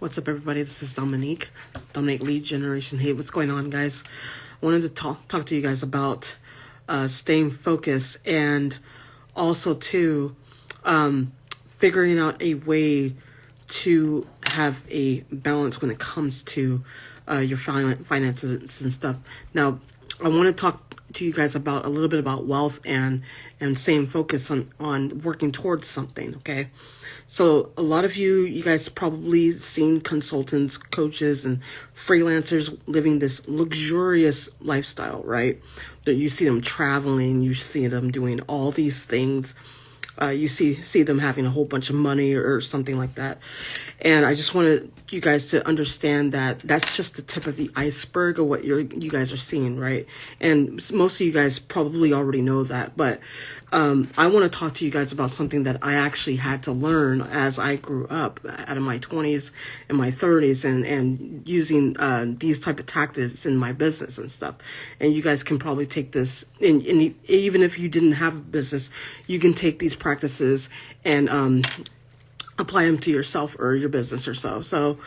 What's up, everybody? This is Dominique Lead Generation. Hey, what's going on, guys? I wanted to talk to you guys about staying focused, and also too figuring out a way to have a balance when it comes to your finances and stuff. Now, I want to talk to you guys about a little bit about wealth and staying focused on working towards something. Okay, so a lot of you guys probably seen consultants, coaches, and freelancers living this luxurious lifestyle, right? That you see them traveling, you see them doing all these things. You see them having a whole bunch of money or something like that. And I just wanted you guys to understand that that's just the tip of the iceberg of what you guys are seeing, right? And most of you guys probably already know that, but I want to talk to you guys about something that I actually had to learn as I grew up out of my 20s and my 30s and using these type of tactics in my business and stuff. And you guys can probably take this, and even if you didn't have a business, you can take these practices and apply them to yourself or your business or so. So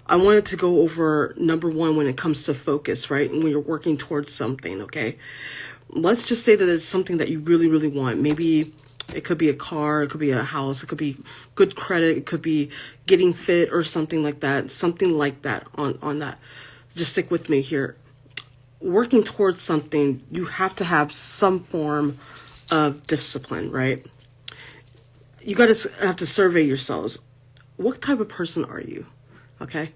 I wanted to go over number one when it comes to focus, right? And when you're working towards something, okay? Let's just say that it's something that you really, really want. Maybe it could be a car, it could be a house, it could be good credit, it could be getting fit or something like that on that. Just stick with me here. Working towards something, you have to have some form of discipline, right? You have to survey yourselves. What type of person are you? Okay?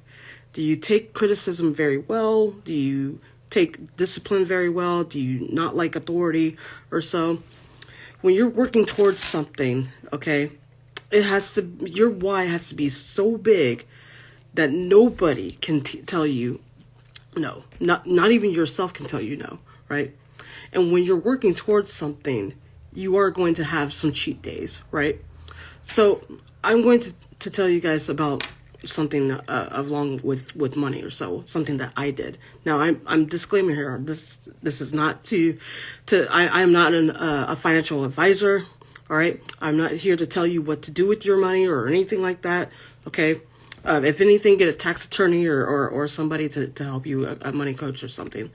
Do you take criticism very well? Do you take discipline very well? Do you not like authority or so? When you're working towards something, okay, your why has to be so big that nobody can tell you no. Not even yourself can tell you no, right? And when you're working towards something, you are going to have some cheat days, right? So I'm going to tell you guys about something along with money or so, something that I did. Now I'm disclaimer here. This is not I am not a financial advisor. All right. I'm not here to tell you what to do with your money or anything like that. Okay. If anything, get a tax attorney or somebody to help you, a money coach or something.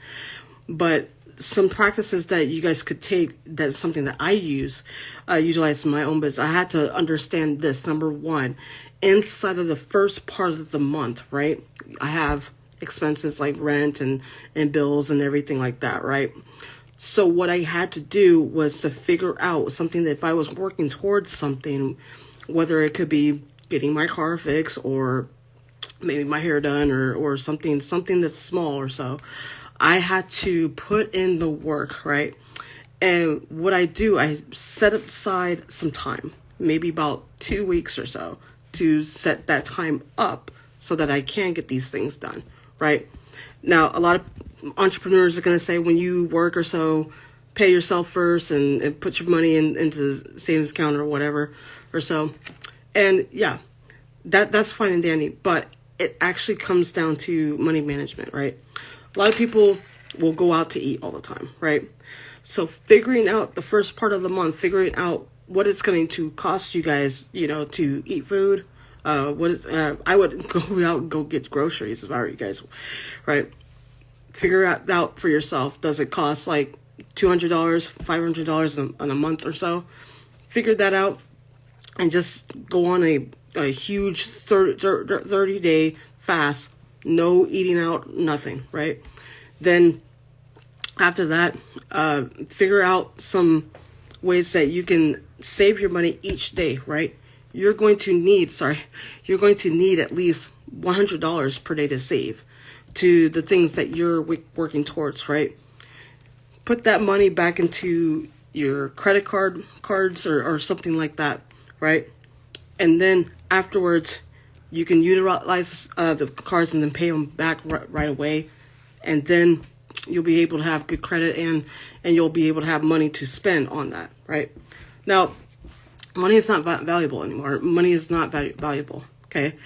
But some practices that you guys could take, that's something that I utilize in my own business. I had to understand this. Number one, inside of the first part of the month, right? I have expenses like rent and bills and everything like that, right? So what I had to do was to figure out something that if I was working towards something, whether it could be getting my car fixed or maybe my hair done or something that's small or so, I had to put in the work, right? And what I do, I set aside some time, maybe about 2 weeks or so, to set that time up so that I can get these things done, right? Now, a lot of entrepreneurs are going to say when you work or so, pay yourself first and put your money into savings account or whatever or so. And yeah, that's fine and dandy, but it actually comes down to money management, right? A lot of people will go out to eat all the time, right? So figuring out the first part of the month, figuring out what it's going to cost you guys, to eat food. I would go out and go get groceries if I were you guys, right? Figure out for yourself. Does it cost like $200, $500 in a month or so? Figure that out and just go on a huge 30-day fast. No eating out, nothing, right? Then after that, figure out some ways that you can save your money each day, right? You're going to need at least $100 per day to save to the things that you're working towards, right? Put that money back into your credit cards or something like that, right? And then afterwards, you can utilize the cards and then pay them back right away. And then you'll be able to have good credit and you'll be able to have money to spend on that, right? Now, money is not valuable anymore. Money is not valuable, okay?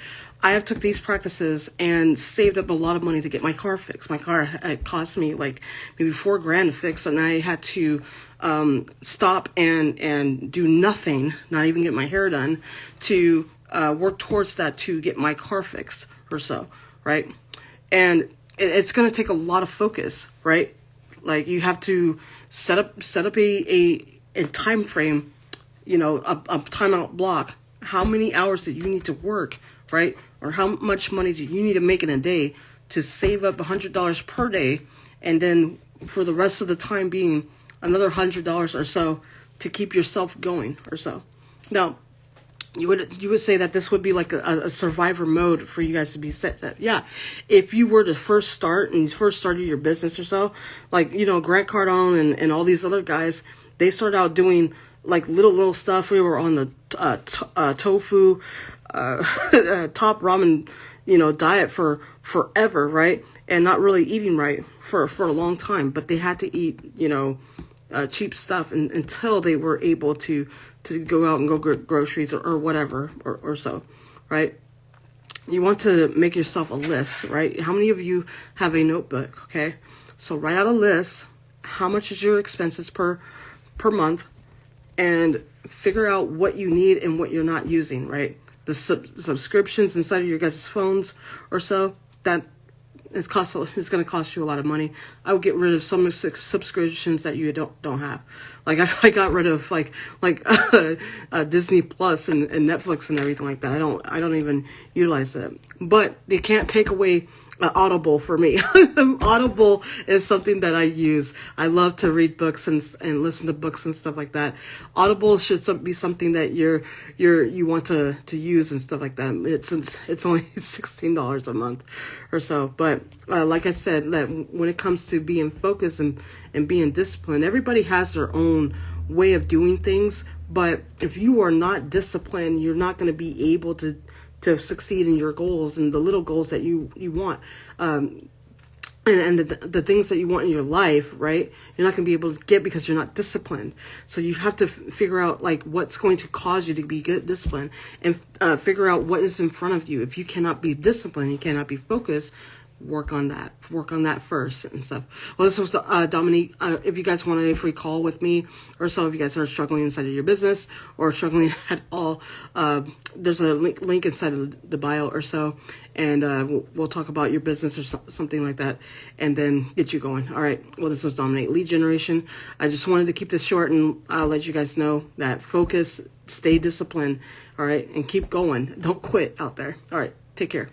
I have took these practices and saved up a lot of money to get my car fixed. My car, it cost me like maybe $4,000 to fix, and I had to stop and do nothing, not even get my hair done, to work towards that to get my car fixed or so, right? And it's going to take a lot of focus, right? Like you have to set up a time frame, you know, a timeout block. How many hours do you need to work, right? Or how much money do you need to make in a day to save up $100 per day, and then for the rest of the time being another $100 or so to keep yourself going or so. Now, you would say that this would be like a survivor mode for you guys to be set up. Yeah, if you were to first start and you first started your business or so, like, you know, Grant Cardone and all these other guys, they started out doing like little stuff. We were on the tofu top ramen, you know, diet for forever, right? And not really eating right for a long time, but they had to eat, you know, cheap stuff until they were able to go out and go get groceries or whatever or so, right? You want to make yourself a list, right? How many of you have a notebook? Okay, so write out a list. How much is your expenses per month, and figure out what you need and what you're not using, right? The subscriptions inside of your guys' phones or so, that it's going to cost you a lot of money. I would get rid of some subscriptions that you don't have. Like I got rid of like Disney Plus and Netflix and everything like that. I don't even utilize that. But they can't take away Audible for me. Audible is something that I use. I love to read books and listen to books and stuff like that. Audible should be something that you want to use and stuff like that. It's only $16 a month or so. But like I said, that when it comes to being focused and being disciplined, everybody has their own way of doing things. But if you are not disciplined, you're not going to be able to succeed in your goals and the little goals that you want, and the things that you want in your life, right? You're not going to be able to get because you're not disciplined. So you have to figure out like what's going to cause you to be good disciplined, and figure out what is in front of you. If you cannot be disciplined, you cannot be focused, work on that first and stuff. Well, this was Dominique. If you guys want a free call with me or so, if you guys are struggling inside of your business or struggling at all, there's a link inside of the bio or so, and we'll talk about your business or something like that, and then get you going. All right. Well, this was Dominique, Lead Generation. I just wanted to keep this short, and I'll let you guys know that focus, stay disciplined, all right, and keep going. Don't quit out there. All right. Take care.